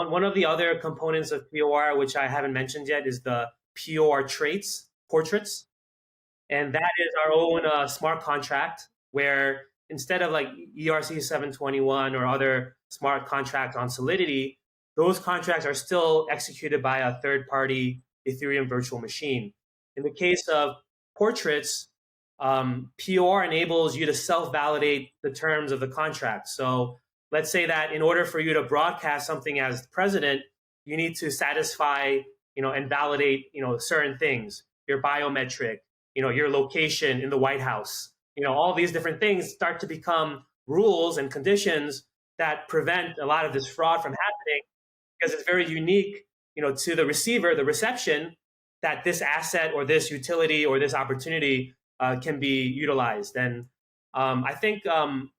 One of the other components of POR, which I haven't mentioned yet, is the POR traits, portraits. And that is our own smart contract where instead of like ERC 721 or other smart contracts on Solidity, those contracts are still executed by a third-party Ethereum virtual machine. In the case of portraits, POR enables you to self-validate the terms of the contract. So let's say that in order for you to broadcast something as president, you need to satisfy, and validate, certain things, your biometric, your location in the White House, all these different things start to become rules and conditions that prevent a lot of this fraud from happening because it's very unique, to the receiver, the reception, that this asset or this utility or this opportunity can be utilized. And I think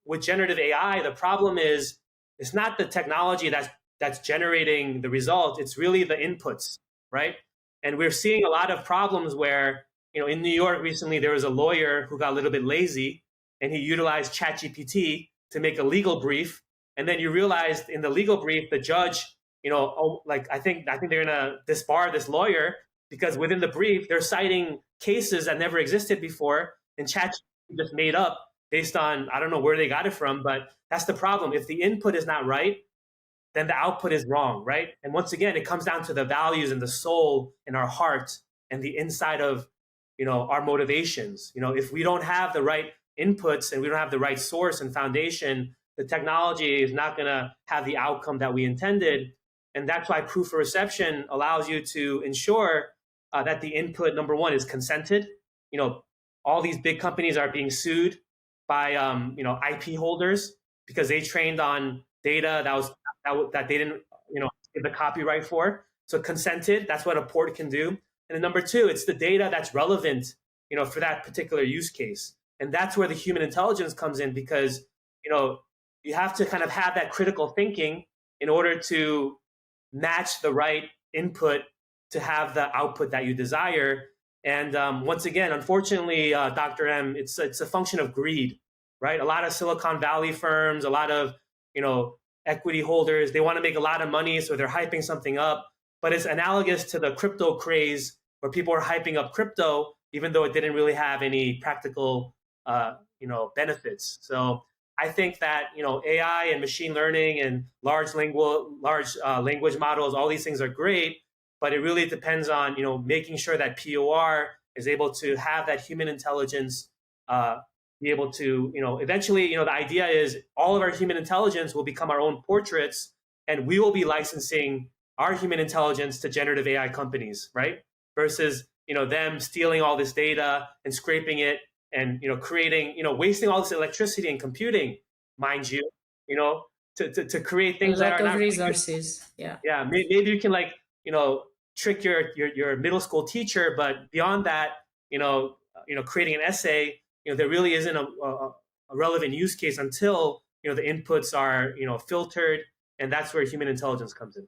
with generative AI, the problem is it's not the technology that's generating the result. It's really the inputs, right? And we're seeing a lot of problems where, in New York recently, there was a lawyer who got a little bit lazy and he utilized ChatGPT to make a legal brief. And then you realized in the legal brief, the judge, I think they're gonna disbar this lawyer because within the brief, they're citing cases that never existed before and ChatGPT just made up based on, I don't know where they got it from, but that's the problem. If the input is not right, then the output is wrong, right? And once again, it comes down to the values and the soul in our heart and the inside of, our motivations. If we don't have the right inputs and we don't have the right source and foundation, the technology is not gonna have the outcome that we intended. And that's why proof of reception allows you to ensure that the input, number one, is consented. All these big companies are being sued by IP holders because they trained on data that they didn't give the copyright for. So consented, that's what a port can do. And then number two, it's the data that's relevant for that particular use case. And that's where the human intelligence comes in because you have to kind of have that critical thinking in order to match the right input to have the output that you desire. And once again, unfortunately, Dr. M, it's a function of greed, right? A lot of Silicon Valley firms, a lot of equity holders, they want to make a lot of money, so they're hyping something up. But it's analogous to the crypto craze where people are hyping up crypto, even though it didn't really have any practical benefits. So I think that AI and machine learning and large language models, all these things are great, but it really depends on making sure that POR is able to have that human intelligence, be able to eventually the idea is all of our human intelligence will become our own portraits, and we will be licensing our human intelligence to generative AI companies, right? Versus them stealing all this data and scraping it and creating wasting all this electricity and computing, mind you, to create things that are not resources. Yeah. Yeah, maybe you can trick your middle school teacher, but beyond that, creating an essay, there really isn't a relevant use case until the inputs are filtered, and that's where human intelligence comes in.